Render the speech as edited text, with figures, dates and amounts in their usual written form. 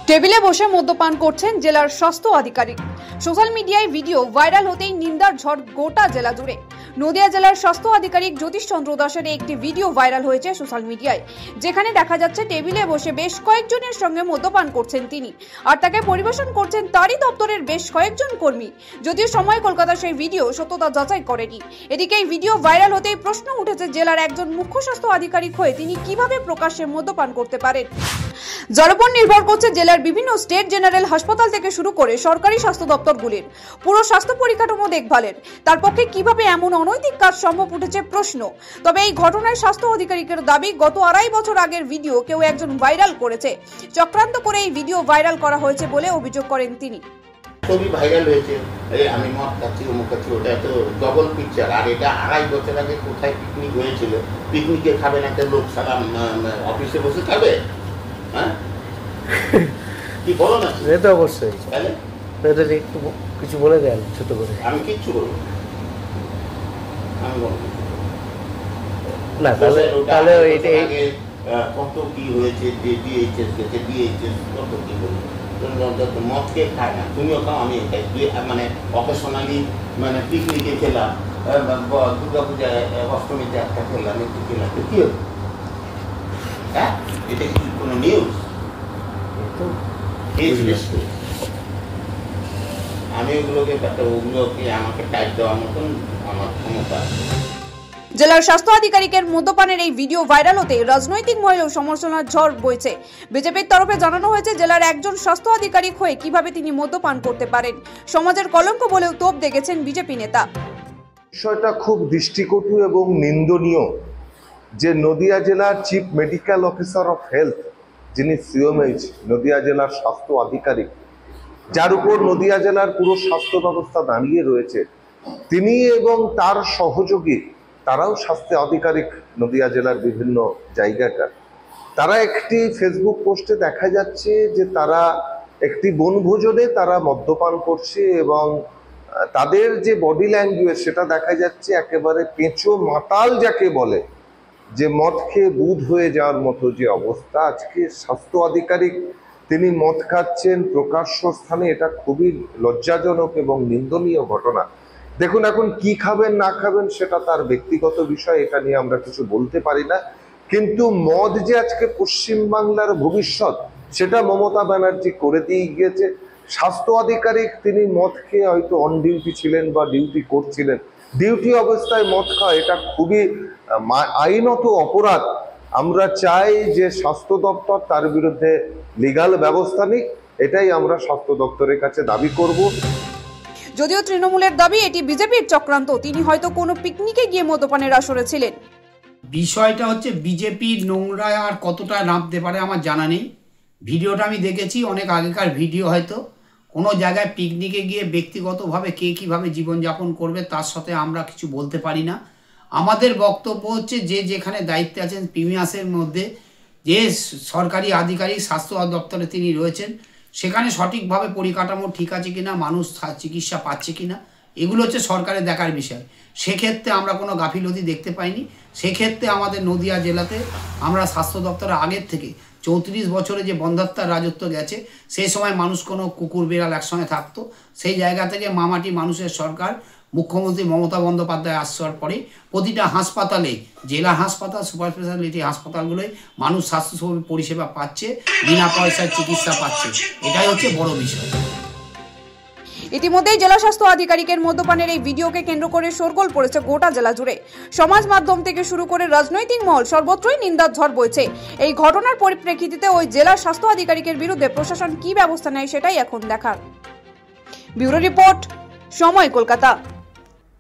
টেবিলে বসে মদ্যপান করছেন জেলার স্বাস্থ্য আধিকারিক। সোশ্যাল মিডিয়ায় ভিডিও ভাইরাল হতেই নিন্দার ঝড় গোটা জেলা জুড়ে। নদিয়া জেলার স্বাস্থ্য আধিকারিক জ্যোতিষ চন্দ্র দাসের একটি ভিডিও ভাইরাল হয়েছে সোশ্যাল মিডিয়ায়, যেখানে দেখা যাচ্ছে টেবিলে বসে বেশ কয়েকজনের সঙ্গে মদ্যপান করছেন তিনি, আর তাকে পরিবেশন করছেন তারই দপ্তরের বেশ কয়েকজন কর্মী। যদিও সময় কলকাতা সেই ভিডিও সত্যতা যাচাই করেনি। এদিকে এই ভিডিও ভাইরাল হতেই প্রশ্ন উঠেছে, জেলার একজন মুখ্য স্বাস্থ্য আধিকারিক হয়ে তিনি কিভাবে প্রকাশ্যে মদ্যপান করতে পারেন। যার উপর নির্ভর করছে জেলার বিভিন্ন স্টেট জেনারেল হাসপাতাল থেকে শুরু করে সরকারি স্বাস্থ্য দপ্তরগুলির পুরো স্বাস্থ্য পরিকাঠামো দেখভালের। তার পক্ষে কিভাবে এমন অনৈতিক কাজ সম্ভব উঠেছে প্রশ্ন। তবে এই ঘটনায় স্বাস্থ্য আধিকারিকের দাবি, গত 2.5 বছর আগের ভিডিও কেউ একজন ভাইরাল করেছে, চক্রান্ত করে এই ভিডিও ভাইরাল করা হয়েছে বলে অভিযোগ করেন তিনি। ছবি ভাইরাল হয়েছে, আমি মদ খাচ্ছি, অমুক খাচ্ছি, ওটা তো ডবল পিকচার। আর এটা 2.5 বছর আগে কোথায় পিকনিক হয়েছিল? পিকনিকে খাবে না তো লোক সারা অফিসে বসে খাবে? হ্যাঁ, কি বলো না? তো অবশ্যই একটু কিছু বলে দেন ছোট করে। আমি কিচ্ছু বলবো, আমি বলবো না। তাহলে কত কি হয়েছে, ডিএইচএস গেছে, ডিএইচএস কত কি বলবো। মদ খেয়ে খায় না, তুমিও খাও, আমি মানে অকেশনালি মানে পিকনিকে খেলাম, দুর্গা পূজায় অষ্টমীতে একটা খেলাম, একটু খেলাম, তো কি হলো? হ্যাঁ, এটা কি কোনো নিউজ? আমি ওগুলোকে আমাকে টাইপ দেওয়ার মতন আমার ক্ষমতা। জেলার স্বাস্থ্য আধিকারিকের মদ্যপানের এই ভিডিও ভাইরাল হতে রাজনৈতিক মহলেও সমালোচনার ঝড় বইছে। বিজেপির তরফে জানানো হয়েছে, জেলার একজন স্বাস্থ্য আধিকারিক হয়ে কিভাবে তিনি মদ্যপান করতে পারেন। সমাজের কলঙ্ক বলেও তোপ দেখেছেন বিজেপি নেতা। বিষয়টা খুব দৃষ্টিকটু এবং নিন্দনীয় যে নদিয়া জেলার chief medical officer of health, যিনি সিওমএইচ নদিয়া জেলার স্বাস্থ্য আধিকারিক, যার উপর নদিয়া জেলার পুরো স্বাস্থ্য ব্যবস্থা দাঁড়িয়ে রয়েছে, তিনি এবং তার সহযোগী তারাও স্বাস্থ্য আধিকারিক নদিয়া জেলার বিভিন্ন জায়গাকার। তারা একটি ফেসবুক পোস্টে দেখা যাচ্ছে যে তারা একটি বনভোজনে তারা মদ্যপান করছে এবং তাদের যে বডি ল্যাঙ্গুয়েজ সেটা দেখা যাচ্ছে একেবারে পেঁচো মাতাল যাকে বলে, যে মদ খেয়ে বুঁদ হয়ে যাওয়ার মতো যে অবস্থা। আজকে স্বাস্থ্য আধিকারিক তিনি মদ খাচ্ছেন প্রকাশ্য স্থানে, এটা খুবই লজ্জাজনক এবং নিন্দনীয় ঘটনা। দেখুন, এখন কি খাবেন না খাবেন সেটা তার ব্যক্তিগত বিষয়, এটা নিয়ে আমরা কিছু বলতে পারি না। কিন্তু মদ যে আজকে পশ্চিমবাংলার ভবিষ্যৎ সেটা মমতা ব্যানার্জি করে দিয়ে গিয়েছে। স্বাস্থ্য আধিকারিক তিনি মদ খেয়ে হয়তো অন ডিউটি ছিলেন বা ডিউটি করছিলেন, ডিউটি অবস্থায় মদ খাওয়া এটা খুবই আইনত অপরাধ। আমরা চাই যে স্বাস্থ্য দপ্তর তার বিরুদ্ধে লিগ্যাল ব্যবস্থা নিক, এটাই আমরা স্বাস্থ্য দপ্তরের কাছে দাবি করব। যদিও তৃণমূলের দাবি এটি বিজেপির চক্রান্ত, তিনি হয়তো কোনো পিকনিকে গিয়ে মদ্যপানের আসরে ছিলেন। বিষয়টা হচ্ছে বিজেপির নোংরা আর কতটা নামতে পারে আমার জানা নেই। ভিডিওটা আমি দেখেছি, অনেক আগেকার ভিডিও। হয়তো কোনো জায়গায় পিকনিকে গিয়ে ব্যক্তিগতভাবে কে কীভাবে জীবনযাপন করবে তার সাথে আমরা কিছু বলতে পারি না। আমাদের বক্তব্য হচ্ছে যে যেখানে দায়িত্বে আছেন প্রিমিয়াসের মধ্যে যে সরকারি আধিকারিক স্বাস্থ্য দপ্তরে তিনি রয়েছেন, সেখানে সঠিকভাবে পরিকাঠামো ঠিক আছে কিনা, মানুষ চিকিৎসা পাচ্ছে কিনা, এগুলো হচ্ছে সরকারের দেখার বিষয়। সেক্ষেত্রে আমরা কোনো গাফিলতি দেখতে পাইনি। সেক্ষেত্রে আমাদের নদিয়া জেলাতে আমরা স্বাস্থ্য দপ্তরের আগের থেকে 34 বছরে যে বন্ধ্যাত্মার রাজত্ব গেছে, সেই সময় মানুষ কোনো কুকুর বিড়াল একসঙ্গে থাকতো। সেই জায়গা থেকে মামাটি মানুষের সরকার, মুখ্যমন্ত্রী মমতা বন্দ্যোপাধ্যায় আসার পরে প্রতিটা হাসপাতালে, জেলা হাসপাতাল, সুপার স্পেশালিটি হাসপাতালগুলোয় মানুষ স্বাস্থ্য পরিষেবা পাচ্ছে, বিনা পয়সায় চিকিৎসা পাচ্ছে। এটাই হচ্ছে বড় বিষয়। ইতিমধ্যেই জেলা স্বাস্থ্য আধিকারিকের মদ্যপানের এই ভিডিওকে কেন্দ্র করে শোরগোল পড়েছে গোটা জেলা জুড়ে। সমাজ মাধ্যম থেকে শুরু করে রাজনৈতিক মহল সর্বত্রই নিন্দার ঝড় বইছে। এই ঘটনার পরিপ্রেক্ষিতে ওই জেলার স্বাস্থ্য আধিকারিকের বিরুদ্ধে প্রশাসন কি ব্যবস্থা নেয় সেটাই এখন দেখার। ব্যুরো রিপোর্ট, সময় কলকাতা।